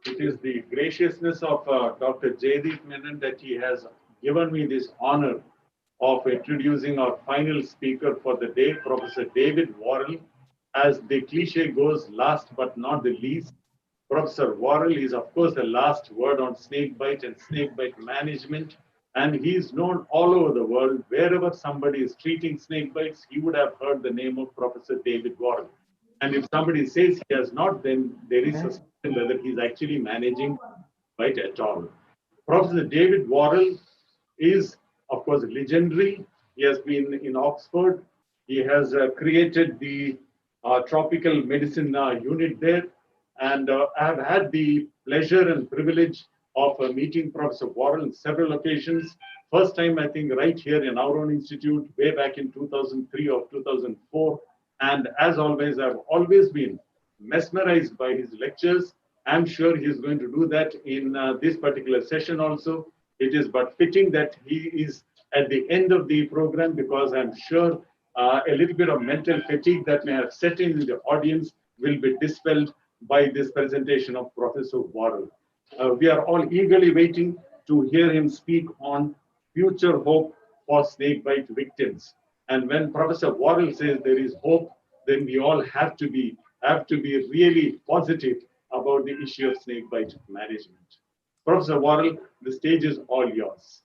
It is the graciousness of Dr. Jaydeep Menon that he has given me this honor of introducing our final speaker for the day, Professor David Warrell. As the cliche goes, last but not the least, Professor Warrell is, of course, the last word on snakebite and snakebite management. And he is known all over the world. Wherever somebody is treating snakebites, he would have heard the name of Professor David Warrell. And if somebody says he has not, then there is suspicion whether he's actually managing bite at all. Professor David Warrell is, of course, legendary. He has been in Oxford. He has created the tropical medicine unit there. And I have had the pleasure and privilege of meeting Professor Warrell on several occasions. First time, I think, right here in our own institute, way back in 2003 or 2004. And as always, I've always been mesmerized by his lectures. I'm sure he's going to do that in this particular session also. It is but fitting that he is at the end of the program, because I'm sure a little bit of mental fatigue that may have set in the audience will be dispelled by this presentation of Professor Warrell. We are all eagerly waiting to hear him speak on future hope for snakebite victims. And when Professor Warrell says there is hope, then we all have to be really positive about the issue of snakebite management. Professor Warrell, the stage is all yours.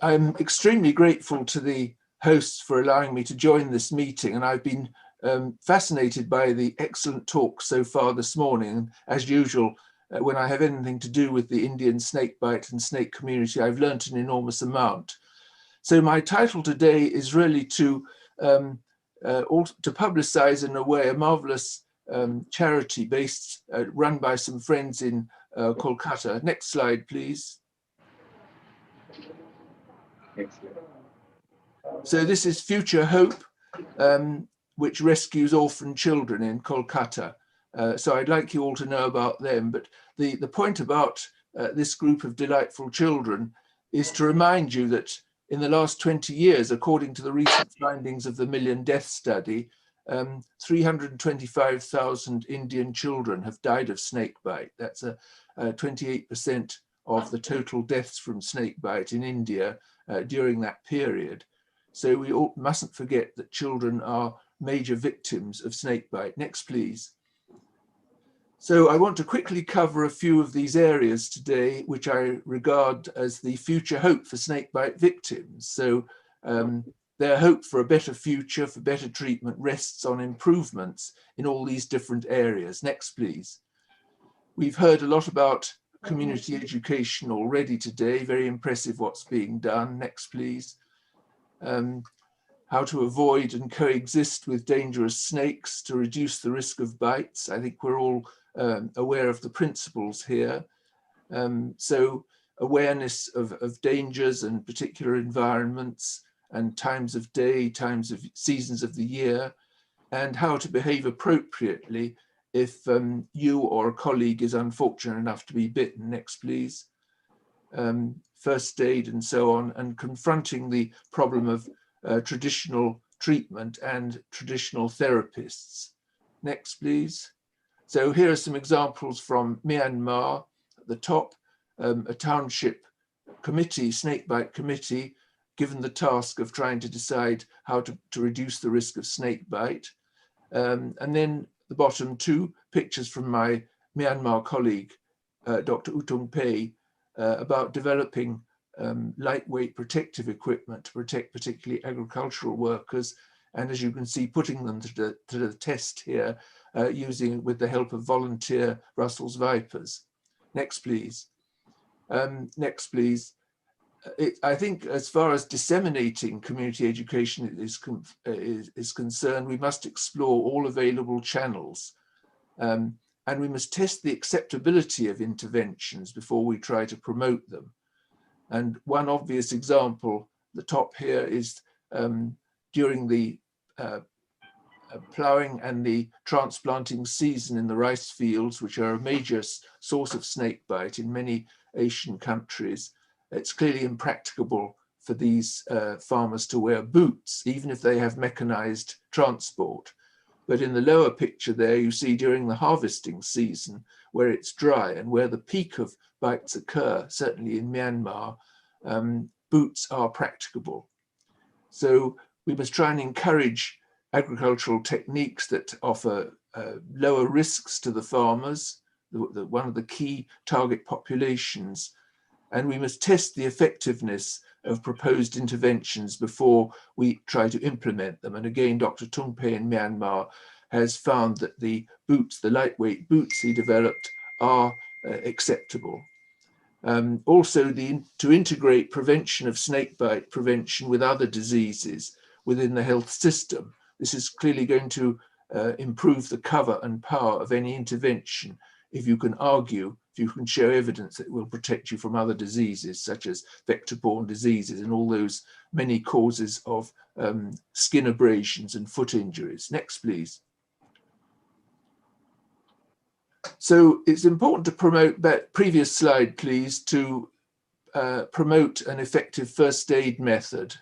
I'm extremely grateful to the hosts for allowing me to join this meeting, and I've been fascinated by the excellent talk so far this morning. As usual, when I have anything to do with the Indian snakebite and snake community, I've learnt an enormous amount. So my title today is really to publicize in a way a marvelous charity run by some friends in Kolkata. Next slide, please. Excellent. So this is Future Hope, which rescues orphan children in Kolkata. So I'd like you all to know about them. But the point about this group of delightful children is to remind you that in the last 20 years, according to the recent findings of the Million Death Study, 325,000 Indian children have died of snakebite. That's a 28% of the total deaths from snakebite in India during that period. So we mustn't forget that children are major victims of snakebite. Next, please. So I want to quickly cover a few of these areas today, which I regard as the future hope for snakebite victims. So their hope for a better future, for better treatment, rests on improvements in all these different areas. Next, please. We've heard a lot about community education already today. Very impressive what's being done. Next, please. How to avoid and coexist with dangerous snakes to reduce the risk of bites. I think we're all aware of the principles here. So awareness of dangers and particular environments and times of day, times of seasons of the year, and how to behave appropriately if you or a colleague is unfortunate enough to be bitten. Next, please. First aid and so on, and confronting the problem of traditional treatment and traditional therapists. Next, please. So here are some examples from Myanmar. At the top, a township committee, snakebite committee, given the task of trying to decide how to reduce the risk of snakebite. And then the bottom two pictures from my Myanmar colleague, Dr. Utung Pei, about developing lightweight protective equipment to protect particularly agricultural workers. And as you can see, putting them to the test here, using with the help of volunteer Brussels vipers. Next, please. Next, please. I think as far as disseminating community education is concerned, we must explore all available channels. And we must test the acceptability of interventions before we try to promote them. And one obvious example, the top here, is during the ploughing and the transplanting season in the rice fields, which are a major source of snakebite in many Asian countries. It's clearly impracticable for these farmers to wear boots, even if they have mechanized transport. But in the lower picture there, you see during the harvesting season, where it's dry and where the peak of bites occur, certainly in Myanmar, boots are practicable. So we must try and encourage agricultural techniques that offer lower risks to the farmers, one of the key target populations, and we must test the effectiveness of proposed interventions before we try to implement them. And again, Dr. Tungpe in Myanmar has found that the boots, the lightweight boots he developed, are acceptable. Also, to integrate prevention of snakebite prevention with other diseases within the health system. This is clearly going to improve the cover and power of any intervention if you can argue, if you can show evidence that it will protect you from other diseases such as vector-borne diseases and all those many causes of skin abrasions and foot injuries. Next, please. So it's important to promote, previous slide please, to promote an effective first aid method.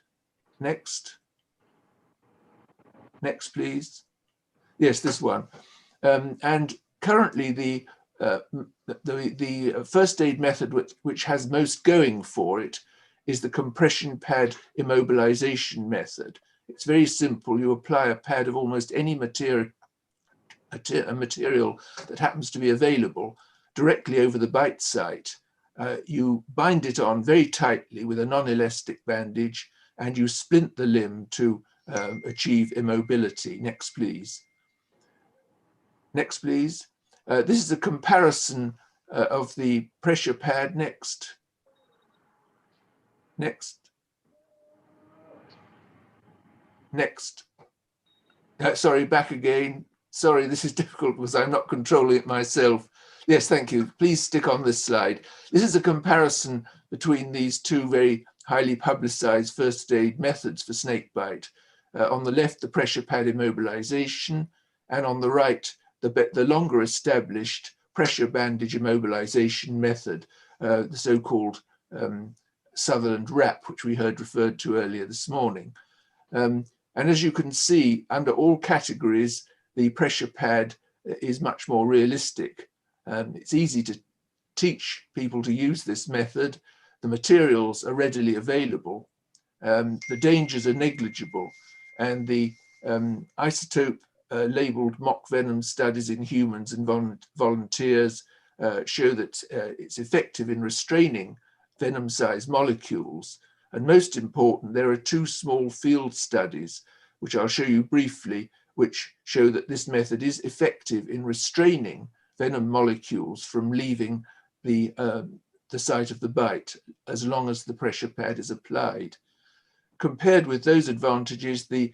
Next. Next, please. Yes, this one. And currently the first aid method which has most going for it is the compression pad immobilization method. It's very simple. You apply a pad of almost any material, a material that happens to be available directly over the bite site. You bind it on very tightly with a non-elastic bandage and you splint the limb to achieve immobility. Next, please. Next, please. This is a comparison of the pressure pad. Next. Next. Next. Sorry, back again. Sorry, this is difficult because I'm not controlling it myself. Yes, thank you. Please stick on this slide. This is a comparison between these two very highly publicized first aid methods for snakebite. On the left, the pressure pad immobilization, and on the right, the longer established pressure bandage immobilization method, the so-called Sutherland wrap, which we heard referred to earlier this morning. And as you can see, under all categories, the pressure pad is much more realistic. It's easy to teach people to use this method. The materials are readily available. The dangers are negligible. And the isotope labeled mock venom studies in humans and volunteers show that it's effective in restraining venom-sized molecules. And most important, there are two small field studies, which I'll show you briefly, which show that this method is effective in restraining venom molecules from leaving the site of the bite as long as the pressure pad is applied. Compared with those advantages, the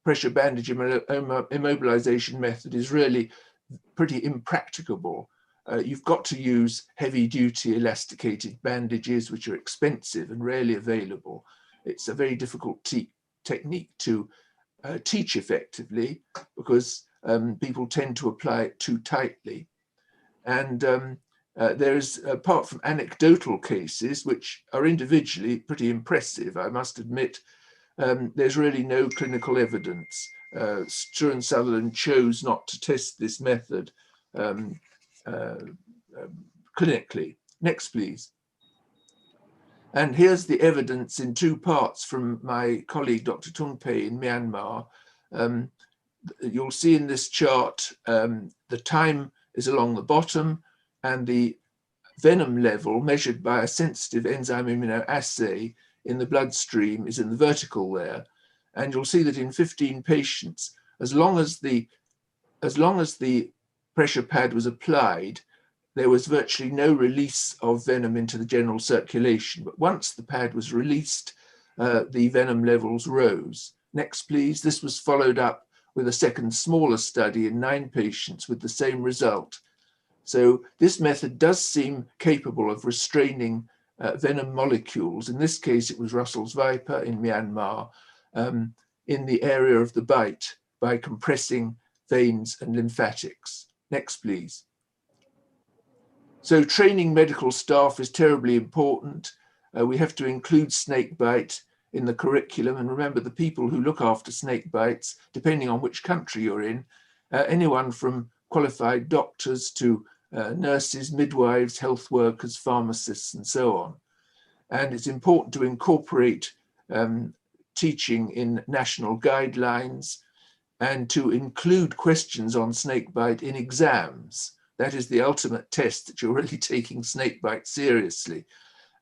pressure bandage immobilization method is really pretty impracticable. You've got to use heavy-duty elasticated bandages, which are expensive and rarely available. It's a very difficult technique to teach effectively because people tend to apply it too tightly. And there's, apart from anecdotal cases, which are individually pretty impressive, I must admit, there's really no clinical evidence. Struan and Sutherland chose not to test this method clinically. Next, please. And here's the evidence in two parts from my colleague, Dr. Tungpe in Myanmar. You'll see in this chart, the time is along the bottom and the venom level measured by a sensitive enzyme immunoassay in the bloodstream is in the vertical there. And you'll see that in 15 patients, as long as the pressure pad was applied, there was virtually no release of venom into the general circulation. But once the pad was released, the venom levels rose. Next, please. This was followed up with a second smaller study in 9 patients with the same result. So this method does seem capable of restraining venom molecules. In this case, it was Russell's viper in Myanmar in the area of the bite by compressing veins and lymphatics. Next, please. So training medical staff is terribly important. We have to include snakebite in the curriculum. And remember, the people who look after snake bites, depending on which country you're in, anyone from qualified doctors to nurses, midwives, health workers, pharmacists, and so on. And it's important to incorporate teaching in national guidelines and to include questions on snakebite in exams. That is the ultimate test that you're really taking snakebite seriously.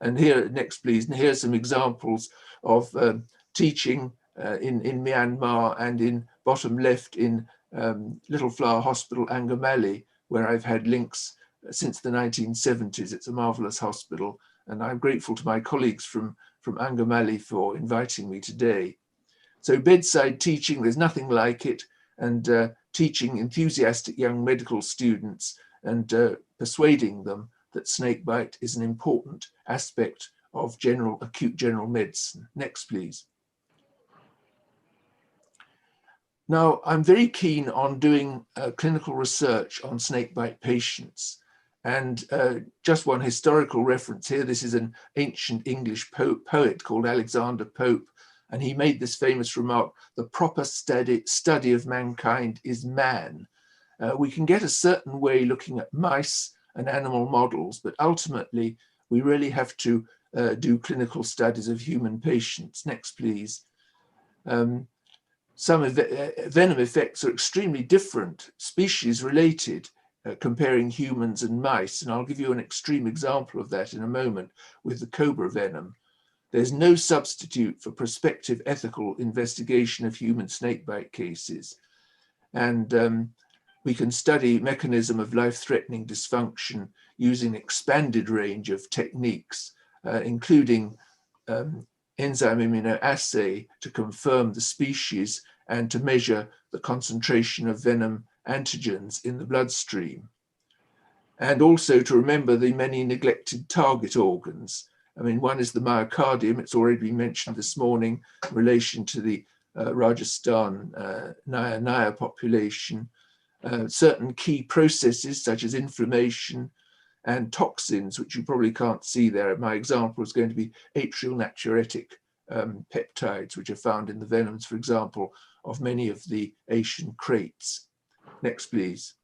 And here, next please, and here are some examples of teaching in Myanmar and in bottom left in Little Flower Hospital, Angamali, where I've had links since the 1970s. It's a marvelous hospital, and I'm grateful to my colleagues from Angamali for inviting me today. So bedside teaching, there's nothing like it, and teaching enthusiastic young medical students and persuading them that snakebite is an important aspect of acute general medicine. Next, please. Now, I'm very keen on doing clinical research on snakebite patients. And just one historical reference here. This is an ancient English poet called Alexander Pope, and he made this famous remark: the proper study of mankind is man. We can get a certain way looking at mice and animal models, but ultimately we really have to do clinical studies of human patients. Next, please. Some venom effects are extremely different, species related, comparing humans and mice. And I'll give you an extreme example of that in a moment with the cobra venom. There's no substitute for prospective ethical investigation of human snakebite cases. And we can study mechanism of life-threatening dysfunction using an expanded range of techniques, including enzyme immunoassay to confirm the species and to measure the concentration of venom antigens in the bloodstream. And also to remember the many neglected target organs. I mean, one is the myocardium. It's already been mentioned this morning in relation to the Rajasthan Naya population. Certain key processes such as inflammation and toxins, which you probably can't see there. My example is going to be atrial natriuretic peptides, which are found in the venoms, for example, of many of the Asian kraits. Next, please.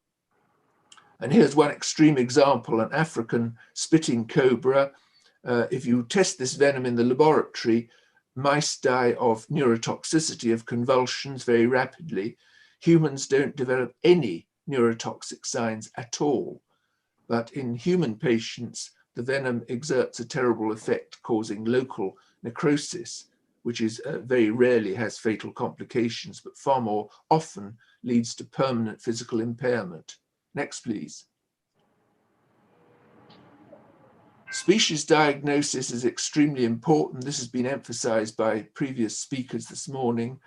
And here's one extreme example, an African spitting cobra. If you test this venom in the laboratory, mice die of neurotoxicity, of convulsions very rapidly. Humans don't develop any neurotoxic signs at all. But in human patients, the venom exerts a terrible effect, causing local necrosis, which is very rarely has fatal complications, but far more often leads to permanent physical impairment. Next, please. Species diagnosis is extremely important. This has been emphasized by previous speakers this morning.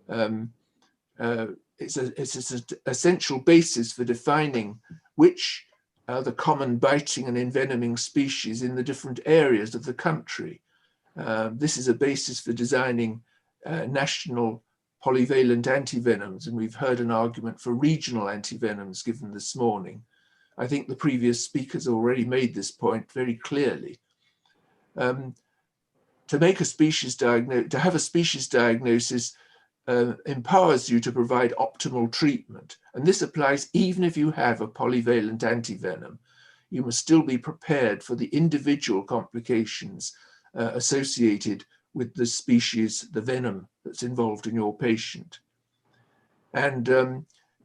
It's an essential basis for defining which are the common biting and envenoming species in the different areas of the country. This is a basis for designing national polyvalent antivenoms, and we've heard an argument for regional antivenoms given this morning. I think the previous speakers already made this point very clearly. To make a species to have a species diagnosis empowers you to provide optimal treatment. And this applies even if you have a polyvalent antivenom. You must still be prepared for the individual complications associated with the species, the venom that's involved in your patient. And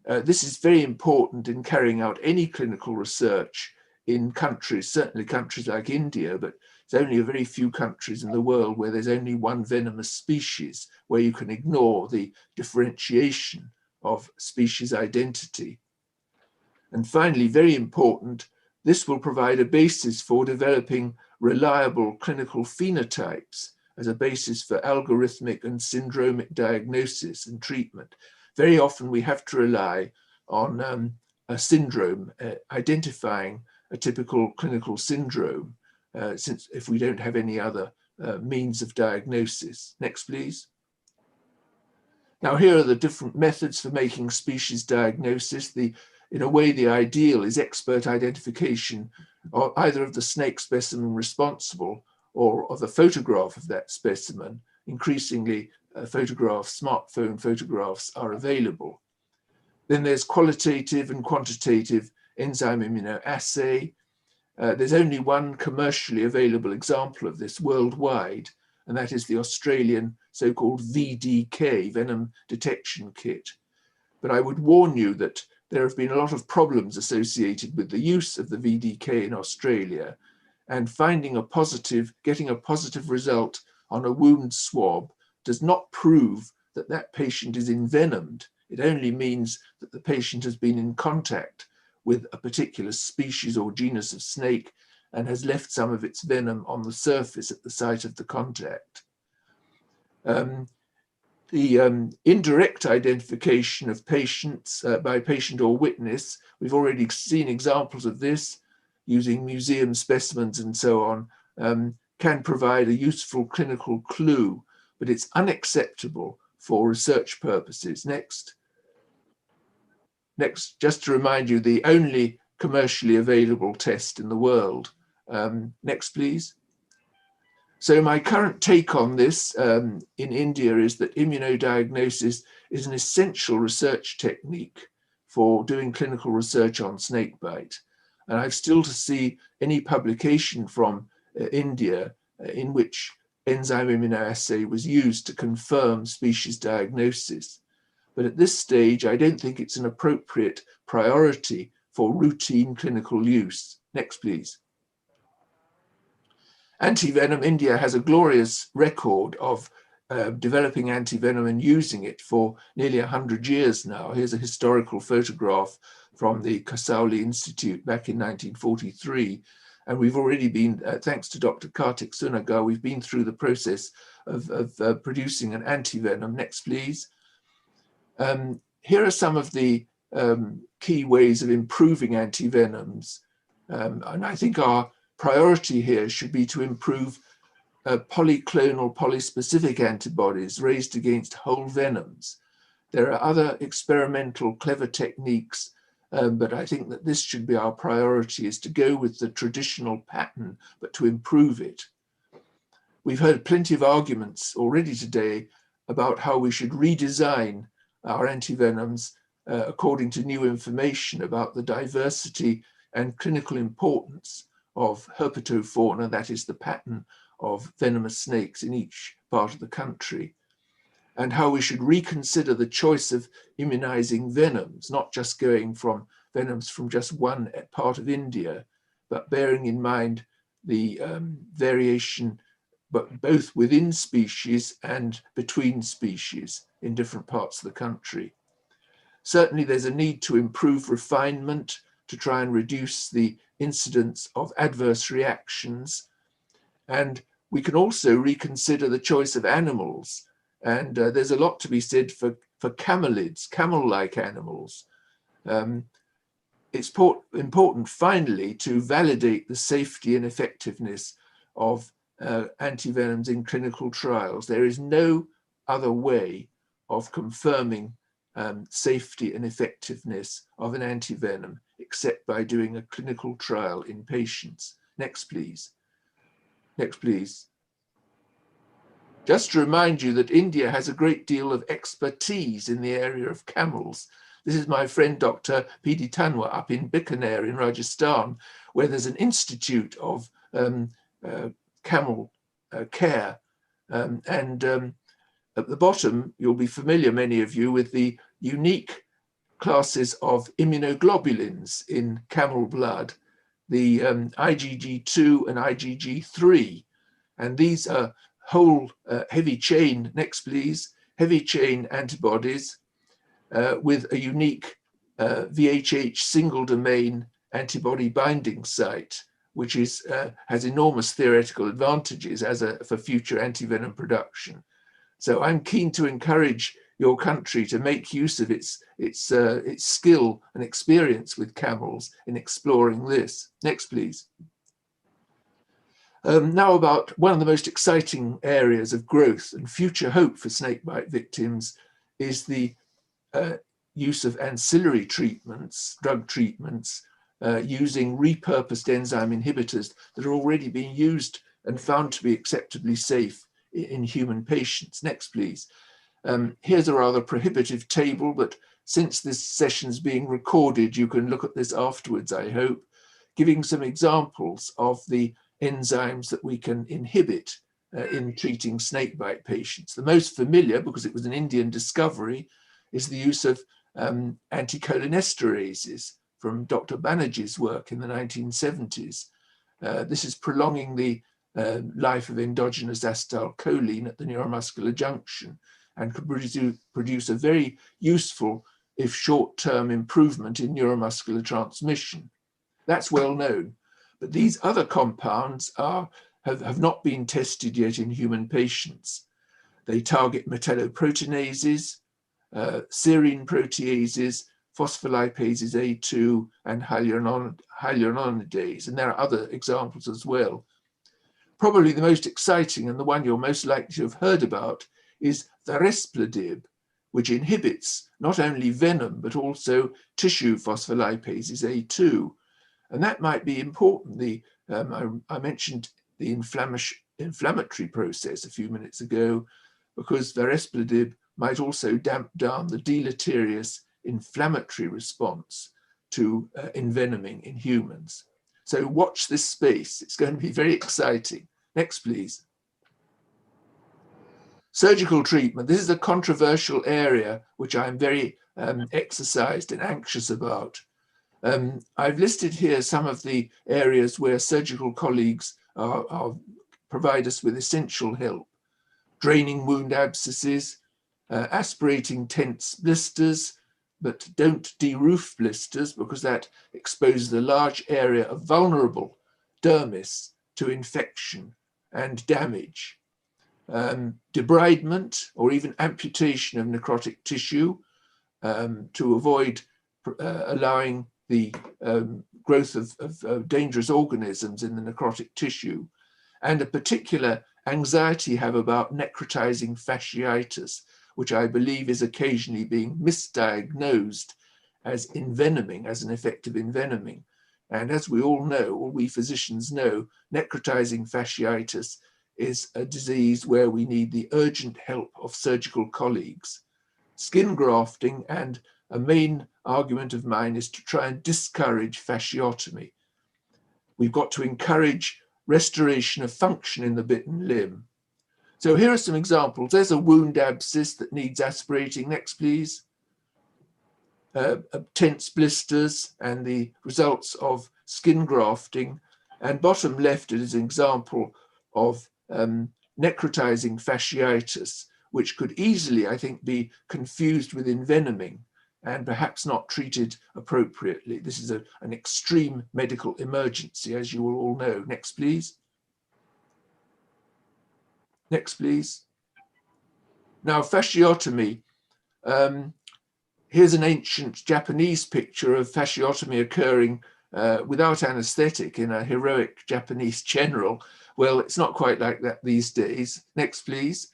this is very important in carrying out any clinical research in countries, certainly countries like India, but there's only a very few countries in the world where there's only one venomous species, where you can ignore the differentiation of species identity. And finally, very important, this will provide a basis for developing reliable clinical phenotypes as a basis for algorithmic and syndromic diagnosis and treatment. Very often we have to rely on a syndrome, identifying a typical clinical syndrome, since if we don't have any other means of diagnosis. Next, please. Now, here are the different methods for making species diagnosis. In a way, the ideal is expert identification of either of the snake specimen responsible or of a photograph of that specimen. Increasingly, smartphone photographs are available. Then there's qualitative and quantitative enzyme immunoassay. There's only one commercially available example of this worldwide, and that is the Australian so-called VDK, venom detection kit. But I would warn you that there have been a lot of problems associated with the use of the VDK in Australia, and getting a positive result on a wound swab does not prove that that patient is envenomed. It only means that the patient has been in contact with a particular species or genus of snake and has left some of its venom on the surface at the site of the contact. The indirect identification of patients by patient or witness, we've already seen examples of this using museum specimens and so on, can provide a useful clinical clue, but it's unacceptable for research purposes. Next, just to remind you, the only commercially available test in the world. Next, please. So my current take on this in India is that immunodiagnosis is an essential research technique for doing clinical research on snakebite. And I've still to see any publication from India in which enzyme immunoassay was used to confirm species diagnosis. But at this stage, I don't think it's an appropriate priority for routine clinical use. Next, please. Antivenom, India has a glorious record of developing antivenom and using it for nearly 100 years now. Here's a historical photograph from the Kasauli Institute back in 1943. And we've already been, thanks to Dr. Kartik Sunagar, we've been through the process of producing an antivenom. Next, please. Here are some of the key ways of improving antivenoms. And I think our priority here should be to improve polyclonal polyspecific antibodies raised against whole venoms. There are other experimental clever techniques, but I think that this should be our priority, is to go with the traditional pattern, but to improve it. We've heard plenty of arguments already today about how we should redesign our antivenoms according to new information about the diversity and clinical importance of herpetofauna, that is the pattern of venomous snakes in each part of the country, and how we should reconsider the choice of immunizing venoms, not just going from venoms from just one part of India, but bearing in mind the variation, but both within species and between species in different parts of the country. Certainly there's a need to improve refinement to try and reduce the incidence of adverse reactions. And we can also reconsider the choice of animals. And there's a lot to be said for camelids, camel-like animals. It's important, finally, to validate the safety and effectiveness of antivenoms in clinical trials. There is no other way of confirming safety and effectiveness of an antivenom except by doing a clinical trial in patients. Next, please. Next, please. Just to remind you that India has a great deal of expertise in the area of camels. This is my friend Dr. P.D. Tanwa up in Bikaner in Rajasthan, where there's an institute of camel care. At the bottom, you'll be familiar, many of you, with the unique classes of immunoglobulins in camel blood, the IgG2 and IgG3. And these are whole heavy chain, next please, heavy chain antibodies with a unique VHH single domain antibody binding site, which has enormous theoretical advantages for future antivenom production. So I'm keen to encourage your country to make use of its skill and experience with camels in exploring this. Next, please. Now about one of the most exciting areas of growth and future hope for snakebite victims is the use of ancillary treatments, drug treatments, using repurposed enzyme inhibitors that are already being used and found to be acceptably safe in human patients. Next, please. Here's a rather prohibitive table, but since this session's being recorded, you can look at this afterwards, I hope, giving some examples of the enzymes that we can inhibit in treating snakebite patients. The most familiar, because it was an Indian discovery, is the use of anticholinesterases from Dr. Banerjee's work in the 1970s. This is prolonging the life of endogenous acetylcholine at the neuromuscular junction and could produce a very useful, if short-term, improvement in neuromuscular transmission. That's well known. But these other compounds have not been tested yet in human patients. They target metalloproteinases, serine proteases, phospholipases A2, and hyaluronidase, and there are other examples as well. Probably the most exciting, and the one you're most likely to have heard about, is varespladib, which inhibits not only venom, but also tissue phospholipases A2. And that might be important. I mentioned the inflammatory process a few minutes ago, because varespladib might also damp down the deleterious inflammatory response to envenoming in humans. So watch this space. It's going to be very exciting. Next, please. Surgical treatment. This is a controversial area which I'm very exercised and anxious about. I've listed here some of the areas where surgical colleagues provide us with essential help. Draining wound abscesses, aspirating tense blisters, but don't deroof blisters because that exposes a large area of vulnerable dermis to infection and damage. Debridement or even amputation of necrotic tissue to avoid allowing the growth of dangerous organisms in the necrotic tissue, and a particular anxiety have about necrotizing fasciitis, which I believe is occasionally being misdiagnosed as envenoming, as an effect of envenoming. And as we all know, all we physicians know, necrotizing fasciitis is a disease where we need the urgent help of surgical colleagues. Skin grafting, and a main argument of mine is to try and discourage fasciotomy. We've got to encourage restoration of function in the bitten limb. So here are some examples. There's a wound abscess that needs aspirating. Next, please. Tense blisters and the results of skin grafting. And bottom left is an example of necrotizing fasciitis, which could easily, I think, be confused with envenoming and perhaps not treated appropriately. This is an extreme medical emergency, as you will all know. Next, please. Next, please. Now, fasciotomy. Here's an ancient Japanese picture of fasciotomy occurring without anesthetic in a heroic Japanese general. Well, it's not quite like that these days. Next, please.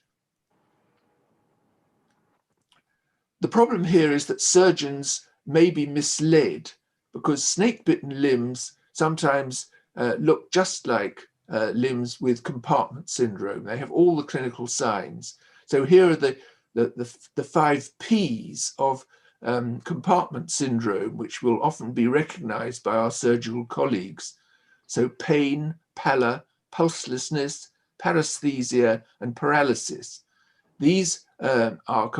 The problem here is that surgeons may be misled because snake-bitten limbs sometimes look just like limbs with compartment syndrome. They have all the clinical signs. So here are the 5 Ps of compartment syndrome, which will often be recognized by our surgical colleagues. So pain, pallor, pulselessness, paresthesia, and paralysis. These are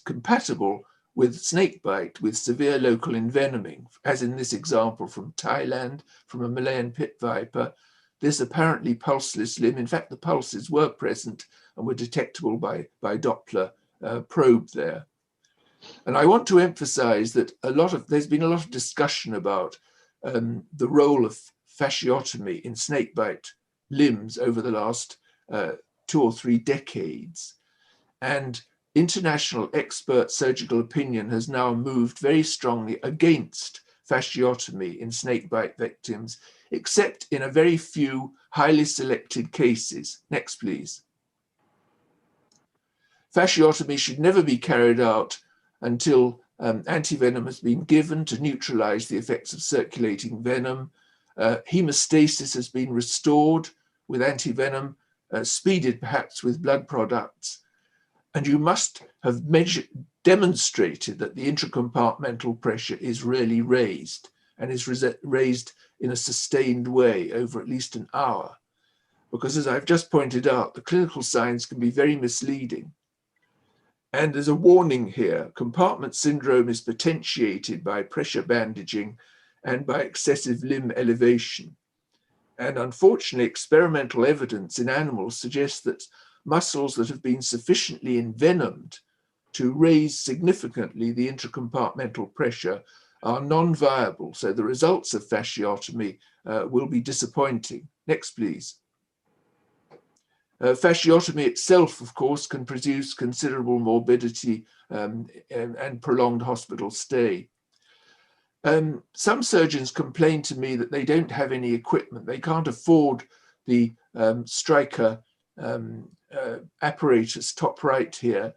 compatible with snakebite with severe local envenoming, as in this example from Thailand, from a Malayan pit viper. This apparently pulseless limb, in fact, the pulses were present and were detectable by Doppler probe there. And I want to emphasize that there's been a lot of discussion about the role of fasciotomy in snakebite limbs over the last 2 or 3 decades. And international expert surgical opinion has now moved very strongly against fasciotomy in snakebite victims, except in a very few highly selected cases. Next, please. Fasciotomy should never be carried out until antivenom has been given to neutralize the effects of circulating venom. Hemostasis has been restored with antivenom, speeded perhaps with blood products. And you must have demonstrated that the intra-compartmental pressure is really raised and is raised in a sustained way over at least an hour. Because as I've just pointed out, the clinical signs can be very misleading. And there's a warning here: compartment syndrome is potentiated by pressure bandaging and by excessive limb elevation. And unfortunately, experimental evidence in animals suggests that muscles that have been sufficiently envenomed to raise significantly the intracompartmental pressure are non-viable. So the results of fasciotomy will be disappointing. Next, please. Fasciotomy itself, of course, can produce considerable morbidity and prolonged hospital stay. Some surgeons complain to me that they don't have any equipment. They can't afford the Stryker apparatus, top right here.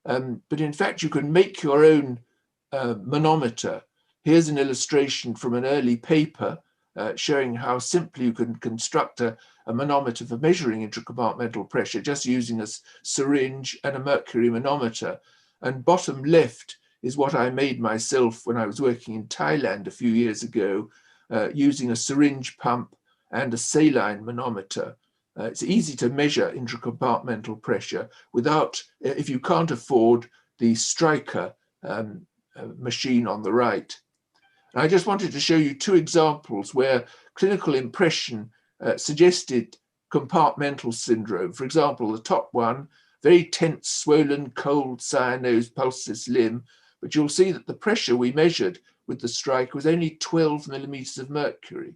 But in fact, you can make your own manometer. Here's an illustration from an early paper showing how simply you can construct a manometer for measuring intracompartmental pressure, just using a syringe and a mercury manometer. And bottom left is what I made myself when I was working in Thailand a few years ago, using a syringe pump and a saline manometer. It's easy to measure intracompartmental pressure without, if you can't afford the Stryker machine on the right. And I just wanted to show you two examples where clinical impression suggested compartmental syndrome. For example, the top one, very tense, swollen, cold, cyanose, pulseless limb, but you'll see that the pressure we measured with the Stryker was only 12 millimeters of mercury.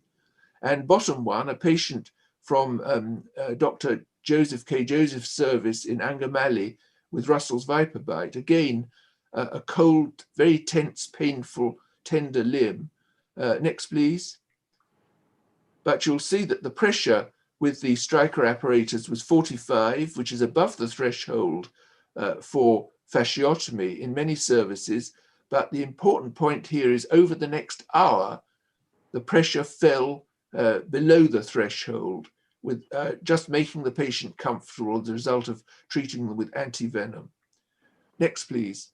And bottom one, a patient from Dr. Joseph K. Joseph's service in Angamali with Russell's viper bite. Again, a cold, very tense, painful, tender limb. Next, please. But you'll see that the pressure with the Stryker apparatus was 45, which is above the threshold for fasciotomy in many services. But the important point here is over the next hour, the pressure fell below the threshold, with just making the patient comfortable as a result of treating them with antivenom. Next, please.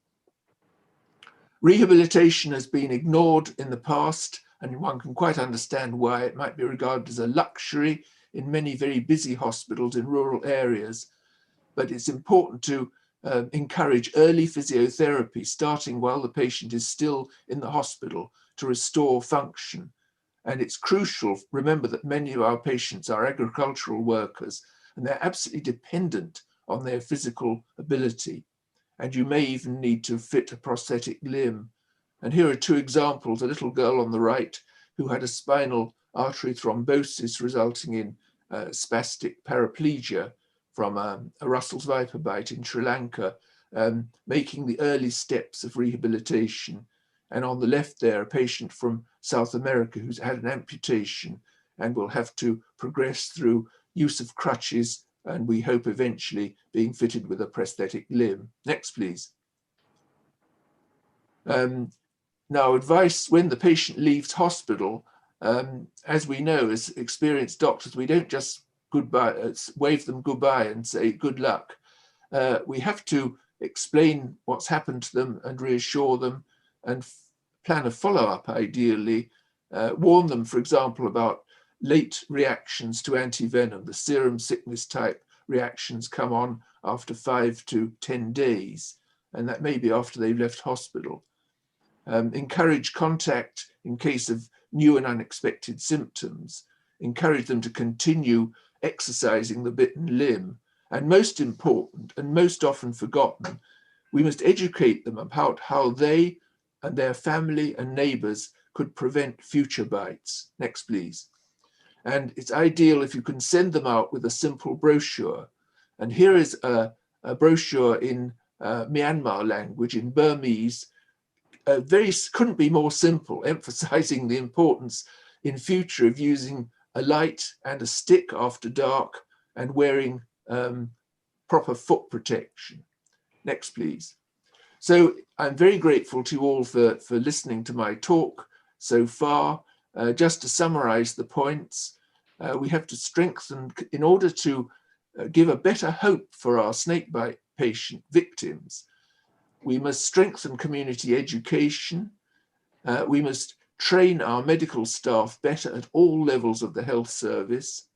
Rehabilitation has been ignored in the past, and one can quite understand why. It might be regarded as a luxury in many very busy hospitals in rural areas, but it's important to encourage early physiotherapy, starting while the patient is still in the hospital, to restore function. And it's crucial, remember that many of our patients are agricultural workers, and they're absolutely dependent on their physical ability. And you may even need to fit a prosthetic limb. And here are two examples: a little girl on the right who had a spinal artery thrombosis resulting in spastic paraplegia from a Russell's viper bite in Sri Lanka, making the early steps of rehabilitation. And on the left there, a patient from South America who's had an amputation and will have to progress through use of crutches, and we hope eventually being fitted with a prosthetic limb. Next, please. Now, advice when the patient leaves hospital, as we know, as experienced doctors, we don't just wave them goodbye and say good luck. We have to explain what's happened to them and reassure them, and plan a follow-up ideally, warn them, for example, about late reactions to antivenom. The serum sickness type reactions come on after 5 to 10 days, and that may be after they've left hospital. Encourage contact in case of new and unexpected symptoms. Encourage them to continue exercising the bitten limb. And most important, and most often forgotten, we must educate them about how they and their family and neighbors could prevent future bites. Next, please. And it's ideal if you can send them out with a simple brochure. And here is a brochure in Myanmar language, in Burmese. Couldn't be more simple, emphasizing the importance in future of using a light and a stick after dark and wearing proper foot protection. Next, please. So I'm very grateful to you all for listening to my talk so far. Just to summarize the points, we have to strengthen, in order to give a better hope for our snakebite patient victims, We must strengthen community education. We must train our medical staff better at all levels of the health service.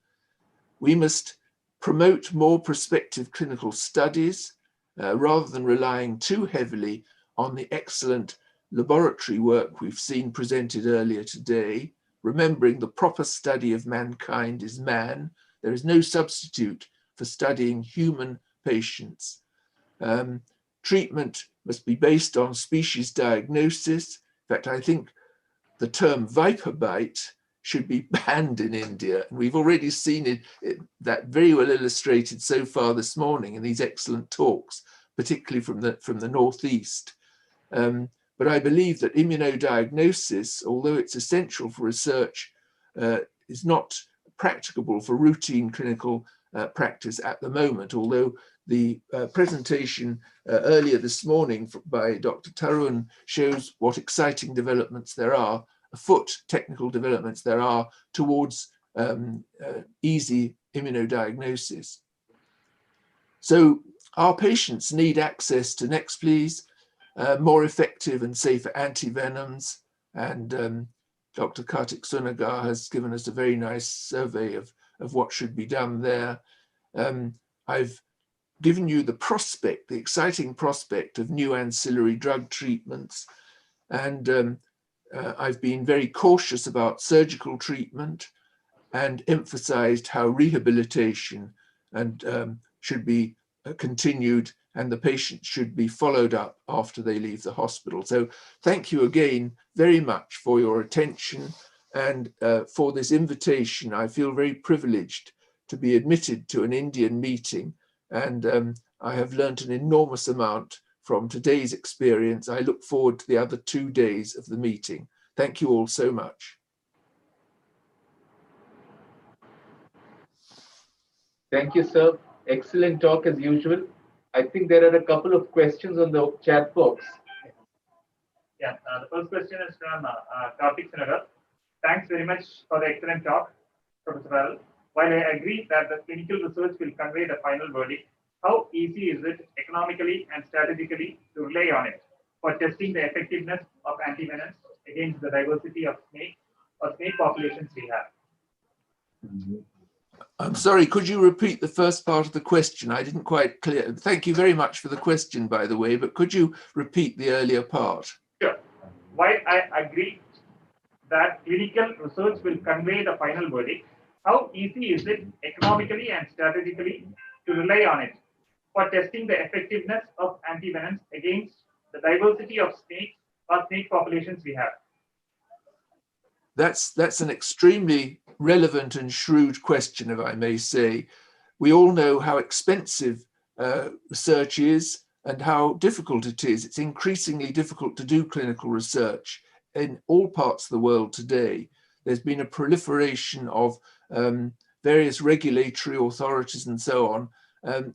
We must promote more prospective clinical studies rather than relying too heavily on the excellent laboratory work we've seen presented earlier today, remembering the proper study of mankind is man. There is no substitute for studying human patients. Treatment must be based on species diagnosis. In fact, I think the term viper bite should be banned in India. And we've already seen that very well illustrated so far this morning in these excellent talks, particularly from the Northeast. But I believe that immunodiagnosis, although it's essential for research, is not practicable for routine clinical practice at the moment, although the presentation earlier this morning by Dr. Tarun shows what exciting developments there are, technical developments there are towards easy immunodiagnosis. So our patients need access to, next please, more effective and safer antivenoms, and Dr. Kartik Sunagar has given us a very nice survey of what should be done there. I've given you the exciting prospect of new ancillary drug treatments, and I've been very cautious about surgical treatment and emphasized how rehabilitation should be continued, and the patient should be followed up after they leave the hospital. So thank you again very much for your attention and for this invitation. I feel very privileged to be admitted to an Indian meeting, and I have learnt an enormous amount from today's experience. I look forward to the other 2 days of the meeting. Thank you all so much. Thank you, sir. Excellent talk as usual. I think there are a couple of questions on the chat box. Yeah, the first question is from Kartik Sunagar. Thanks very much for the excellent talk, Professor Warrell. While I agree that the clinical research will convey the final verdict, how easy is it economically and strategically to rely on it for testing the effectiveness of antivenoms against the diversity of snake populations we have? I'm sorry, could you repeat the first part of the question? I didn't quite clear. Thank you very much for the question, by the way, but could you repeat the earlier part? Sure. While I agree that clinical research will convey the final verdict, how easy is it economically and strategically to rely on it for testing the effectiveness of antivenoms against the diversity of snake populations we have? That's an extremely relevant and shrewd question, if I may say. We all know how expensive research is and how difficult it is. It's increasingly difficult to do clinical research in all parts of the world today. There's been a proliferation of various regulatory authorities and so on.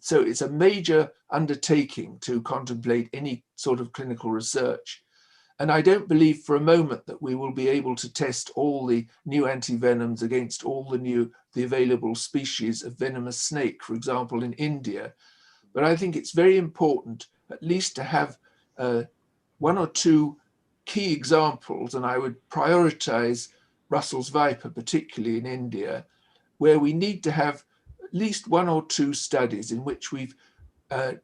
So it's a major undertaking to contemplate any sort of clinical research. And I don't believe for a moment that we will be able to test all the new antivenoms against all the available species of venomous snake, for example, in India. But I think it's very important at least to have 1 or 2 key examples, and I would prioritize Russell's viper, particularly in India, where we need to have at least 1 or 2 studies in which we've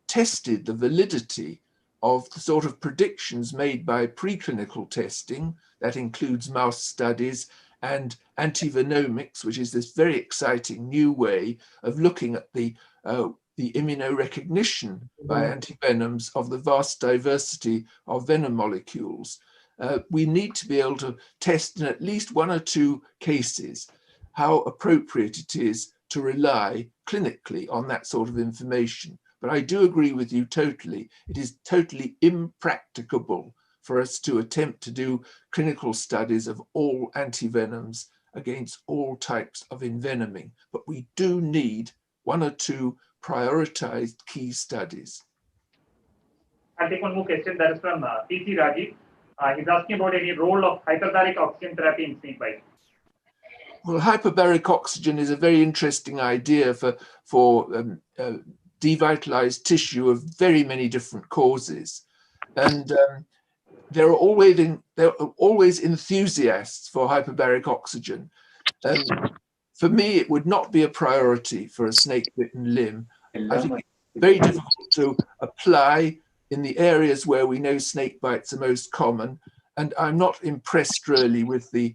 tested the validity of the sort of predictions made by preclinical testing. That includes mouse studies and antivenomics, which is this very exciting new way of looking at the immunorecognition by antivenoms of the vast diversity of venom molecules. We need to be able to test in at least 1 or 2 cases how appropriate it is to rely clinically on that sort of information. But I do agree with you totally. It is totally impracticable for us to attempt to do clinical studies of all antivenoms against all types of envenoming. But we do need 1 or 2 prioritized key studies. I'll take one more question. That is from PC Rajiv. He's asking about any role of hyperbaric oxygen therapy in snakebite. Well, hyperbaric oxygen is a very interesting idea for devitalized tissue of very many different causes. And there are always enthusiasts for hyperbaric oxygen. For me, it would not be a priority for a snake-bitten limb. I think it's very difficult to apply in the areas where we know snake bites are most common. And I'm not impressed really with the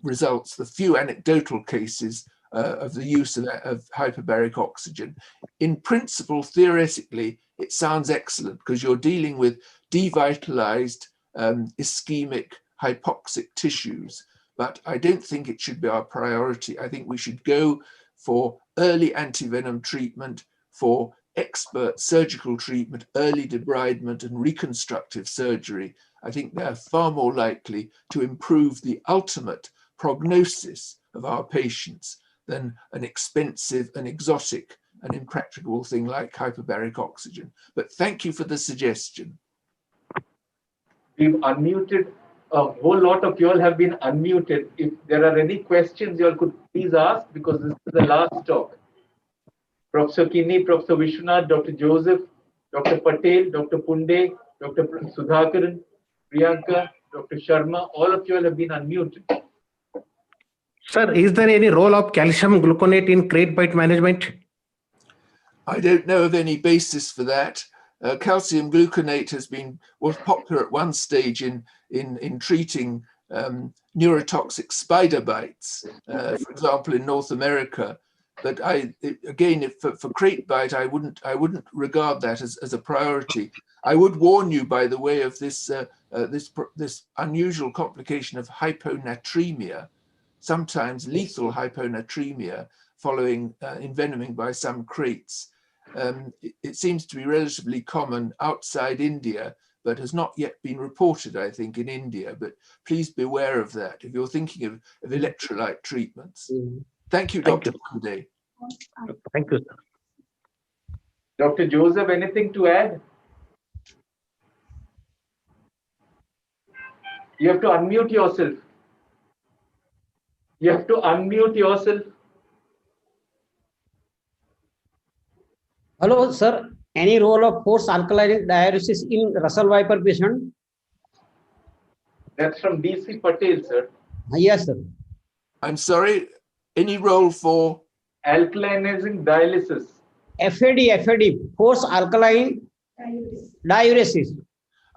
results, the few anecdotal cases of the use of hyperbaric oxygen. In principle, theoretically, it sounds excellent because you're dealing with devitalized, ischemic, hypoxic tissues. But I don't think it should be our priority. I think we should go for early antivenom treatment, for expert surgical treatment, early debridement and reconstructive surgery. I think they're far more likely to improve the ultimate prognosis of our patients than an expensive and exotic and impracticable thing like hyperbaric oxygen. But thank you for the suggestion. We've unmuted. A whole lot of you all have been unmuted. If there are any questions, you all could please ask, because this is the last talk. Professor Kinney, Professor Vishwanath, Dr. Joseph, Dr. Patel, Dr. Punde, Dr. Sudhakaran, Priyanka, Dr. Sharma, all of you all have been unmuted. Sir, is there any role of calcium gluconate in crate bite management? I don't know of any basis for that. Calcium gluconate was popular at one stage in treating neurotoxic spider bites, for example, in North America. But for crate bite, I wouldn't regard that as a priority. I would warn you, by the way, of this unusual complication of hyponatremia, sometimes lethal hyponatremia following envenoming by some crates. It seems to be relatively common outside India, but has not yet been reported, I think, in India. But please beware of that if you're thinking of electrolyte treatments. Thank you, Dr. Punde. Thank you, sir. Dr. Joseph, anything to add? You have to unmute yourself. You have to unmute yourself. Hello, sir. Any role of forced alkaline diuresis in Russell Viper patient? That's from DC Patel, sir. Yes, sir. I'm sorry, any role for? Alkalinizing dialysis. FAD, forced alkaline diuresis.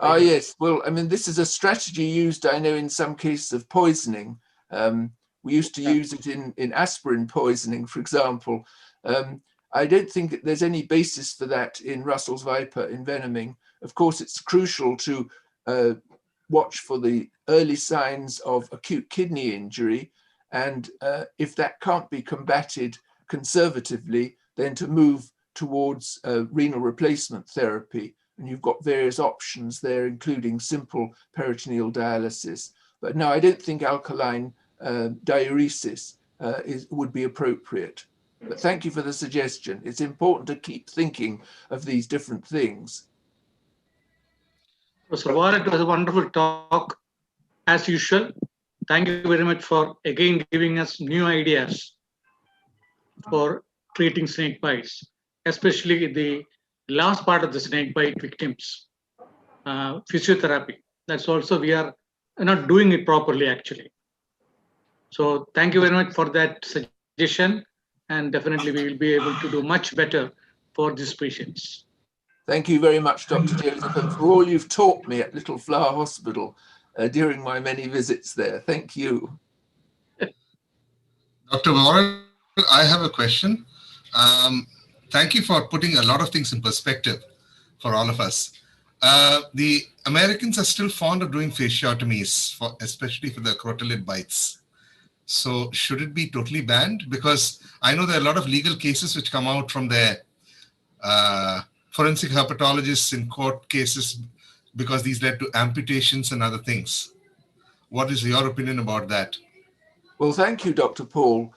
Ah, yes. Well, I mean, this is a strategy used, I know, in some cases of poisoning. We used to use it in aspirin poisoning, for example. I don't think that there's any basis for that in Russell's Viper envenoming. Of course, it's crucial to watch for the early signs of acute kidney injury. And if that can't be combated conservatively, then to move towards renal replacement therapy. And you've got various options there, including simple peritoneal dialysis. But no, I don't think alkaline diuresis would be appropriate. But thank you for the suggestion. It's important to keep thinking of these different things. Professor Warrell, it was a wonderful talk, as usual. Thank you very much for again giving us new ideas for treating snake bites, especially the last part of the snake bite victims, physiotherapy. That's also, we are not doing it properly, actually. So thank you very much for that suggestion. And definitely we will be able to do much better for these patients. Thank you very much, Dr. Joseph, and for all you've taught me at Little Flower Hospital during my many visits there. Thank you. Dr. Warrell, I have a question. Thank you for putting a lot of things in perspective for all of us. The Americans are still fond of doing fasciotomies, especially for the crotalid bites. So should it be totally banned? Because I know there are a lot of legal cases which come out from their forensic herpetologists in court cases because these led to amputations and other things. What is your opinion about that? Well, thank you, Dr. Paul.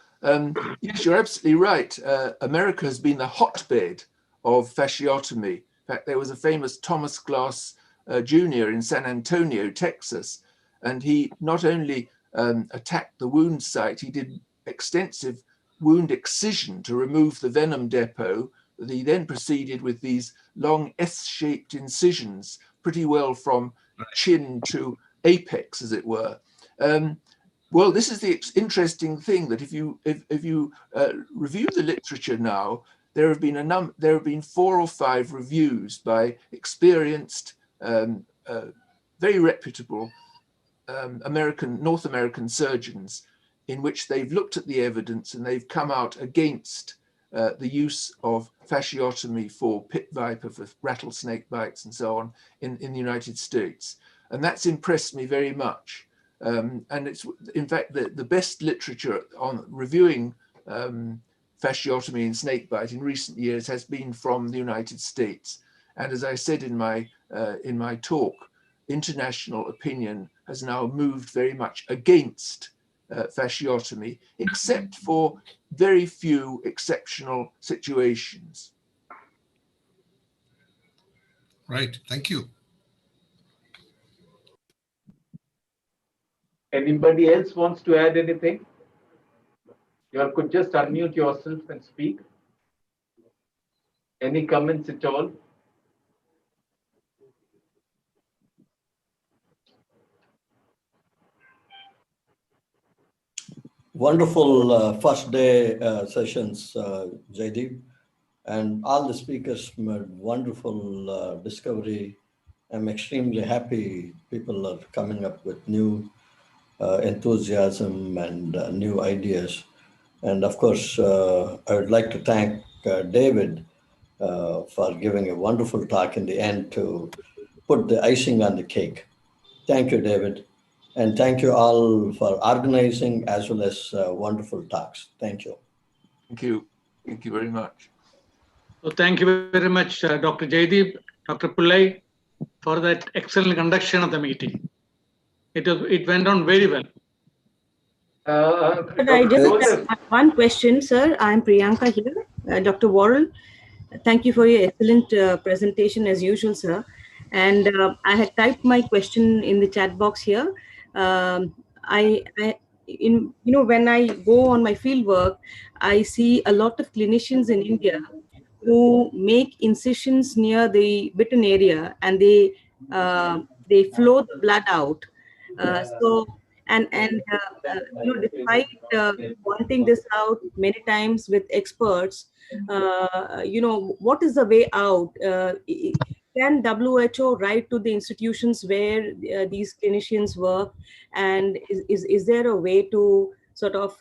Yes, you're absolutely right. America has been the hotbed of fasciotomy. In fact, there was a famous Thomas Glass Jr. in San Antonio, Texas, and he not only attacked the wound site, he did extensive wound excision to remove the venom depot. He then proceeded with these long S-shaped incisions pretty well from chin to apex, as it were. Well, this is the interesting thing, that if you review the literature now, there have been 4 or 5 reviews by experienced, very reputable North American surgeons, in which they've looked at the evidence and they've come out against the use of fasciotomy for pit viper, for rattlesnake bites and so on in the United States. And that's impressed me very much. And it's, in fact, the best literature on reviewing fasciotomy and snakebite in recent years has been from the United States. And as I said in my talk, international opinion has now moved very much against fasciotomy, except for very few exceptional situations. Right, thank you. Anybody else wants to add anything? You all could just unmute yourself and speak. Any comments at all? Wonderful first day sessions, Jaideep, and all the speakers made wonderful discovery. I'm extremely happy people are coming up with new enthusiasm and new ideas. And of course, I would like to thank David for giving a wonderful talk in the end to put the icing on the cake. Thank you, David. And thank you all for organizing as well as wonderful talks. Thank you. Thank you. Thank you very much. So thank you very much, Dr. Jaideep, Dr. Pillai, for that excellent conduction of the meeting. It went on very well. But I just have one question, sir. I'm Priyanka here. Dr. Warrell, thank you for your excellent presentation as usual, sir. And I had typed my question in the chat box here. When I go on my field work, I see a lot of clinicians in India who make incisions near the bitten area, and they flow the blood out. Despite pointing this out many times with experts, what is the way out? Can WHO write to the institutions where these clinicians work, and is there a way to sort of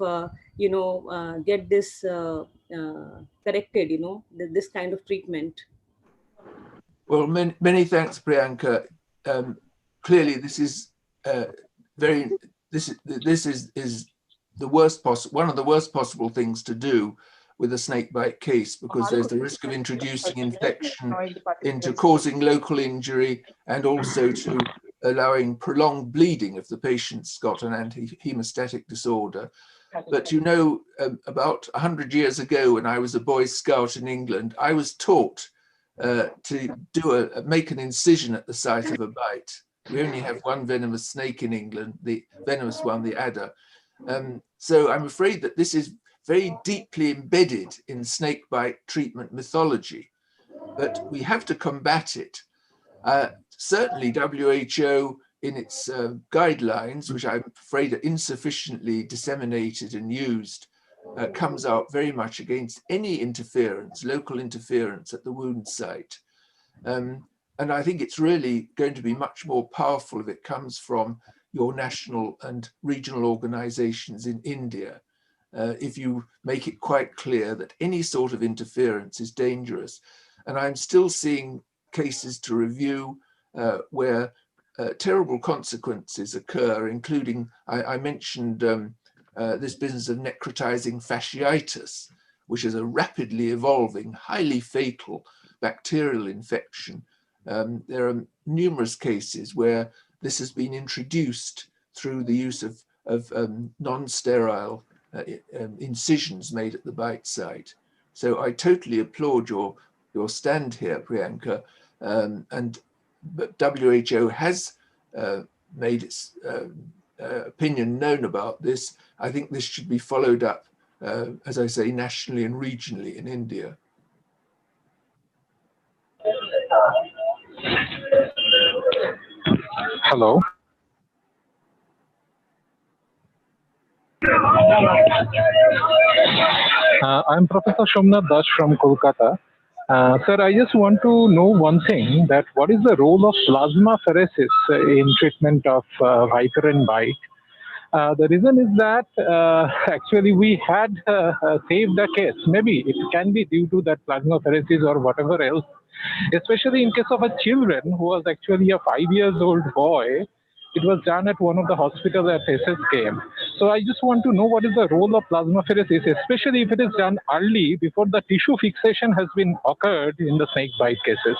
get this corrected? This kind of treatment. Well, many thanks, Priyanka. Clearly, this is this is the worst one of the worst possible things to do with a snakebite case, because there's the risk of introducing infection into causing local injury, and also to allowing prolonged bleeding if the patient's got an anti-hemostatic disorder. But about 100 years ago, when I was a Boy Scout in England, I was taught to make an incision at the site of a bite. We only have one venomous snake in England, the venomous one, the adder. So I'm afraid that this is very deeply embedded in snakebite treatment mythology, but we have to combat it. Certainly WHO, in its guidelines, which I'm afraid are insufficiently disseminated and used, comes out very much against any interference, local interference at the wound site. And I think it's really going to be much more powerful if it comes from your national and regional organizations in India. If you make it quite clear that any sort of interference is dangerous. And I'm still seeing cases to review where terrible consequences occur, including, I mentioned this business of necrotizing fasciitis, which is a rapidly evolving, highly fatal bacterial infection. There are numerous cases where this has been introduced through the use of non-sterile incisions made at the bite site. So I totally applaud your stand here, Priyanka. But WHO has made its opinion known about this. I think this should be followed up, as I say, nationally and regionally in India. Hello. I'm Professor Shomnath Das from Kolkata. Sir, I just want to know one thing, that what is the role of plasmapheresis in treatment of viper and bite? The reason is that actually we had saved the case. Maybe it can be due to that plasmapheresis or whatever else, especially in case of a children who was actually a 5-year-old boy. It was done at one of the hospitals at SSKM. So I just want to know what is the role of plasmapheresis, especially if it is done early before the tissue fixation has been occurred in the snake bite cases.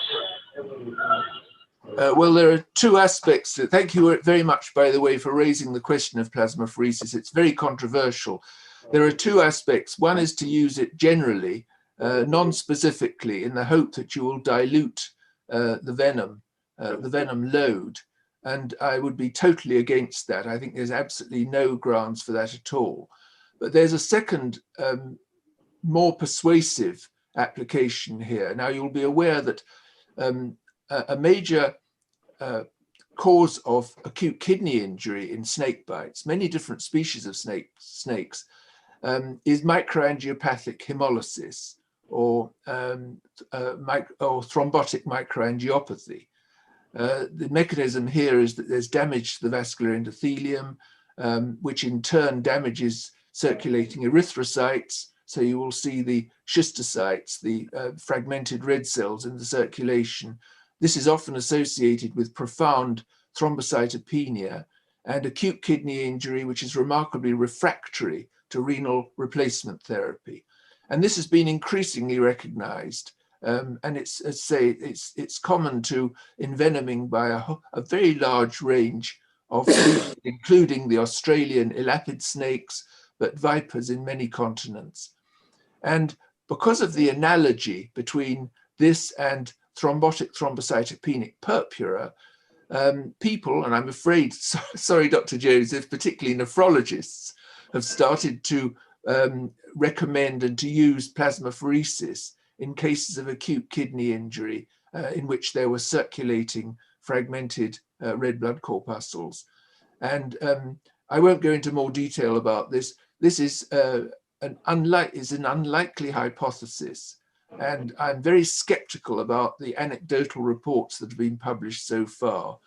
Well, there are two aspects. Thank you very much, by the way, for raising the question of plasmapheresis. It's very controversial. There are two aspects. One is to use it generally, non-specifically, in the hope that you will dilute the venom load. And I would be totally against that. I think there's absolutely no grounds for that at all. But there's a second, more persuasive application here. Now, you'll be aware that a major cause of acute kidney injury in snake bites, many different species of snakes, is microangiopathic hemolysis or thrombotic microangiopathy. The mechanism here is that there's damage to the vascular endothelium, which in turn damages circulating erythrocytes. So you will see the schistocytes, the fragmented red cells in the circulation. This is often associated with profound thrombocytopenia and acute kidney injury, which is remarkably refractory to renal replacement therapy. And this has been increasingly recognized. And it's common to envenoming by a very large range of species, including the Australian elapid snakes, but vipers in many continents. And because of the analogy between this and thrombotic thrombocytopenic purpura, people, and I'm afraid, sorry, Dr. Joseph, particularly nephrologists, have started to recommend and to use plasmapheresis in cases of acute kidney injury in which there were circulating fragmented red blood corpuscles. And I won't go into more detail about this. This is an unlikely hypothesis. And I'm very skeptical about the anecdotal reports that have been published so far.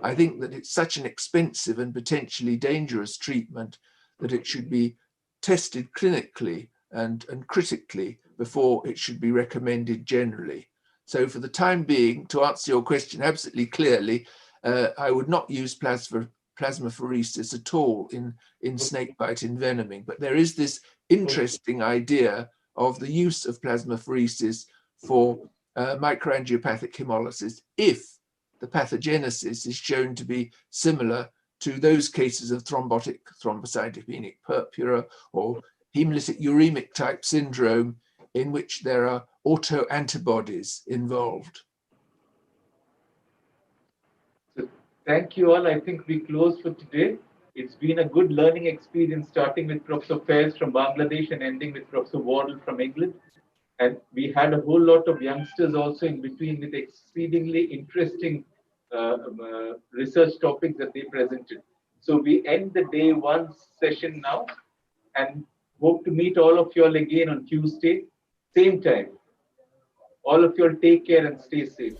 I think that it's such an expensive and potentially dangerous treatment that it should be tested clinically and critically before it should be recommended generally. So for the time being, to answer your question absolutely clearly, I would not use plasmapheresis at all in snakebite envenoming. But there is this interesting idea of the use of plasmapheresis for microangiopathic hemolysis if the pathogenesis is shown to be similar to those cases of thrombotic thrombocytopenic purpura or hemolytic uremic type syndrome in which there are autoantibodies involved. So thank you all. I think we close for today. It's been a good learning experience, starting with Professor Faiz from Bangladesh and ending with Professor Warrell from England. And we had a whole lot of youngsters also in between with exceedingly interesting research topics that they presented. So we end the day one session now and hope to meet all of you all again on Tuesday, same time. All of you all take care and stay safe.